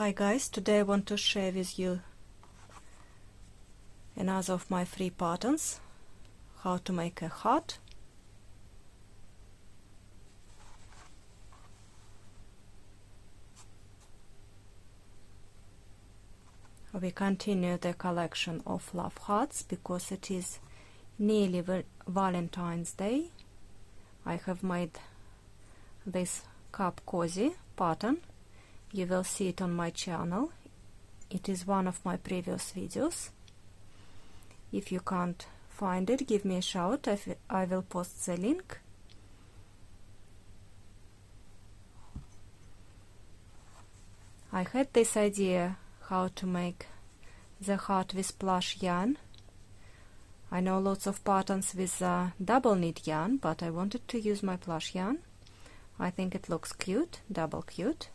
Hi guys, today I want to share with you another of my free patterns, how to make a heart. We continue the collection of love hearts because it is nearly Valentine's Day. I have made this cup cozy pattern. You will see it on my channel. It is one of my previous videos. If you can't find it, give me a shout. I will post the link. I had this idea how to make the heart with plush yarn. I know lots of patterns with double knit yarn, but I wanted to use my plush yarn. I think it looks cute, double cute.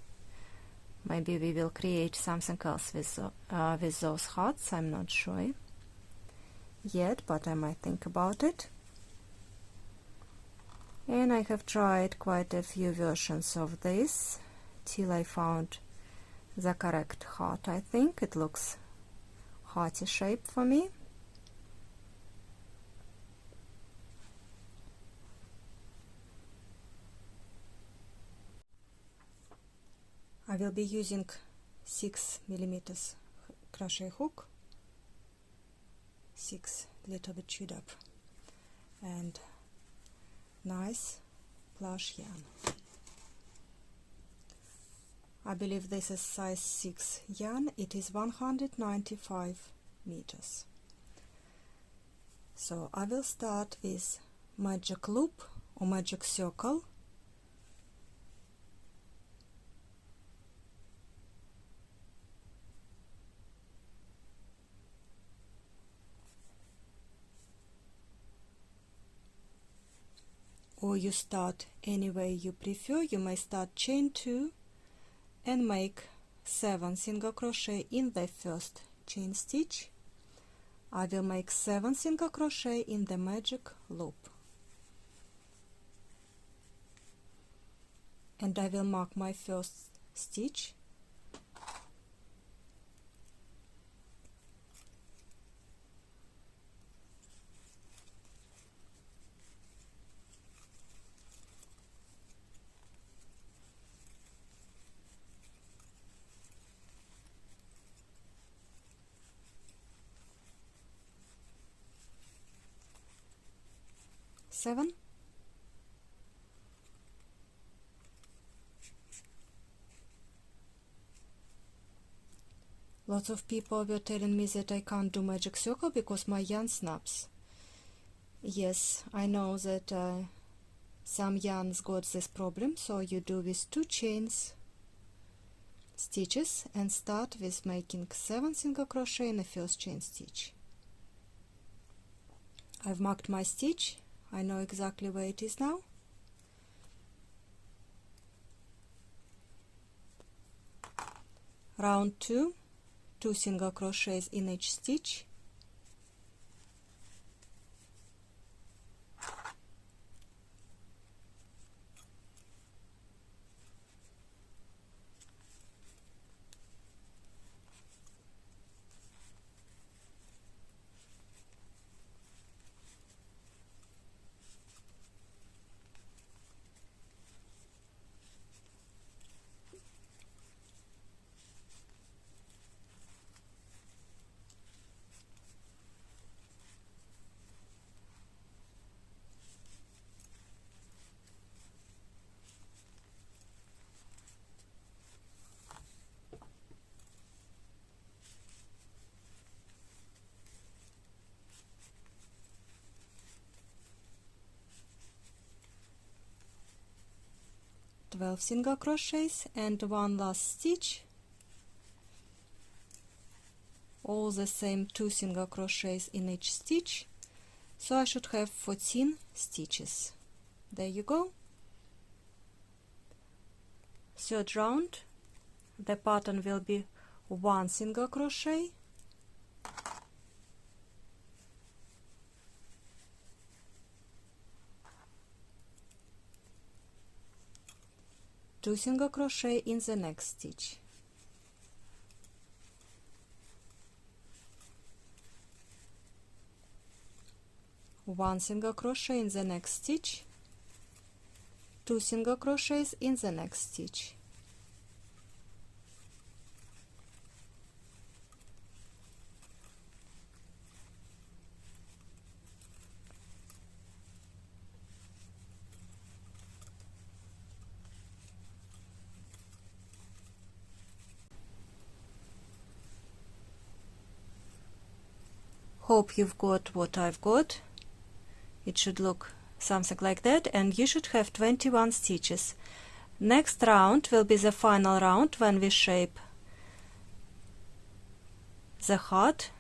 Maybe we will create something else with those hearts. I'm not sure yet, but I might think about it. And I have tried quite a few versions of this till I found the correct heart. I think it looks hearty shape for me. I will be using 6mm crochet hook, 6 little bit chewed up, and nice plush yarn. I believe this is size 6 yarn. It is 195 meters. So I will start with magic loop or magic circle. Or you start any way you prefer. You may start chain 2 and make 7 single crochet in the first chain stitch. I will make 7 single crochet in the magic loop, and I will mark my first stitch. Seven. Lots of people were telling me that I can't do magic circle because my yarn snaps. Yes, I know that some yarns got this problem, so you do with 2 chains stitches and start with making 7 single crochet in the first chain stitch. I've marked my stitch. I know exactly where it is now. Round 2, 2 single crochets in each stitch. Twelve single crochets and 1 last stitch, all the same 2 single crochets in each stitch, so I should have 14 stitches. There you go. Third round, the pattern will be 1 single crochet, 2 single crochet in the next stitch, 1 single crochet in the next stitch, 2 single crochets in the next stitch. Hope you've got what I've got. It should look something like that, and you should have 21 stitches. Next round will be the final round when we shape the heart,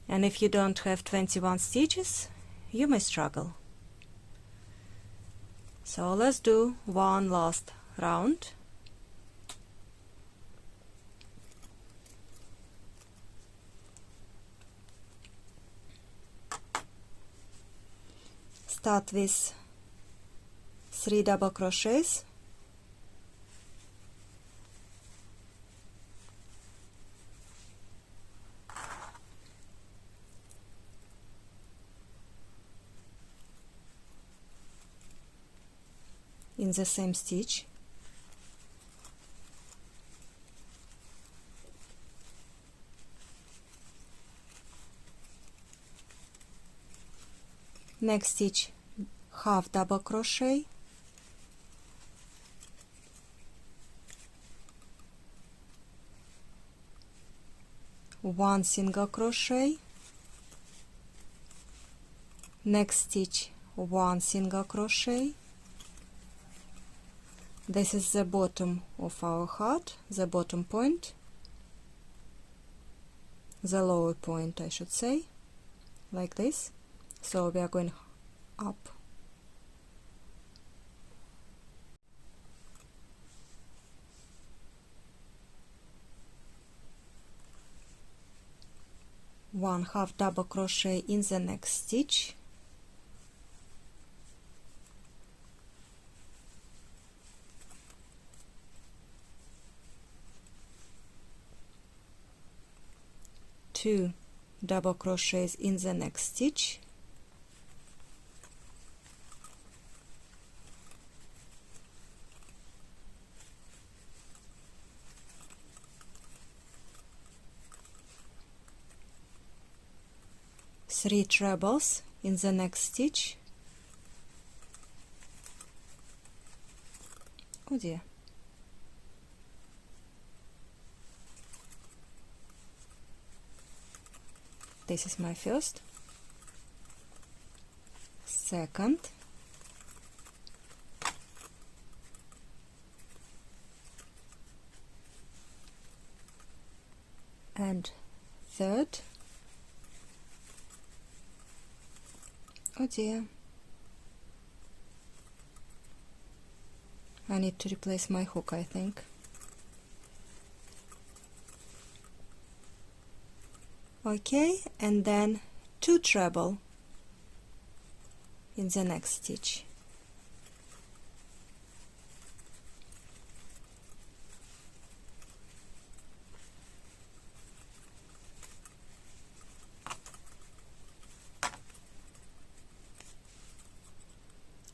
and if you don't have 21 stitches, you may struggle. So let's do one last round. Start with 3 double crochets, in the same stitch, next stitch half double crochet, one single crochet, next stitch one single crochet. This is the bottom of our heart, the bottom point, the lower point I should say, like this. So we are going up. One half double crochet in the next stitch, two double crochets in the next stitch, three trebles in the next stitch. Oh dear. This is my first, second, and third. Oh dear. I need to replace my hook, I think. Okay, and then two treble in the next stitch.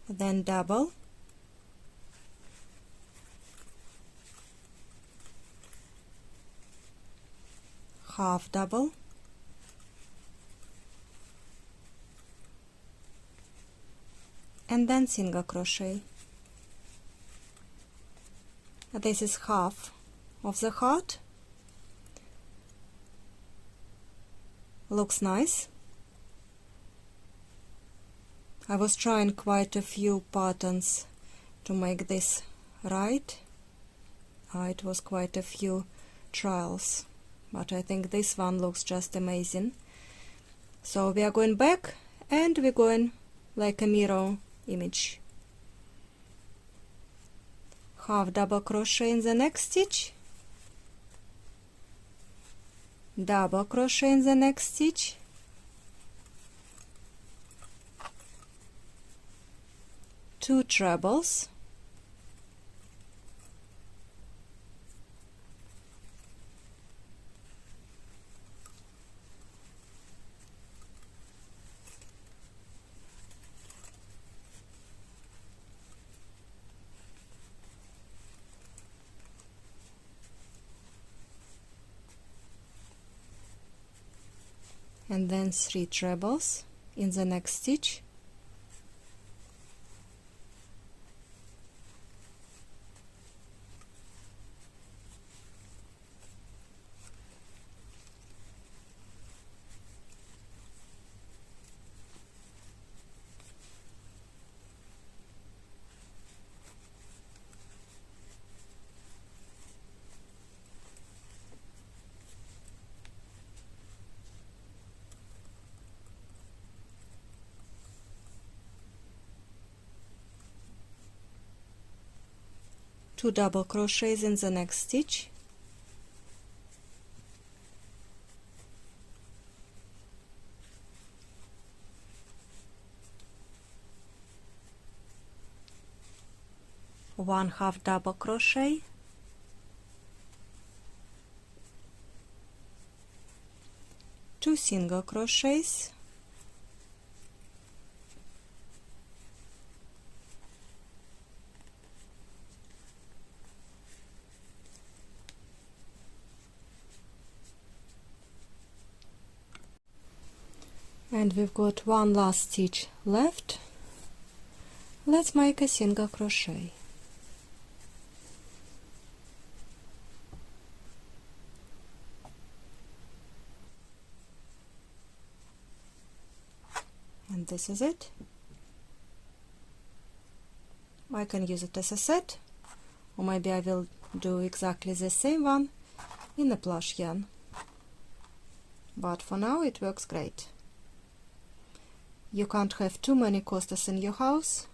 Then double, half double, and then single crochet. This is half of the heart. Looks nice. I was trying quite a few patterns to make this right. It was quite a few trials, but I think this one looks just amazing. So we are going back and we're going like a mirror image. Half double crochet in the next stitch, double crochet in the next stitch, two trebles, and then 3 trebles in the next stitch. Two double crochets in the next stitch. One half double crochet, two single crochets, and we've got one last stitch left. Let's make a single crochet. And this is it. I can use it as a set, or maybe I will do exactly the same one in a plush yarn. But for now it works great. You can't have too many coasters in your house,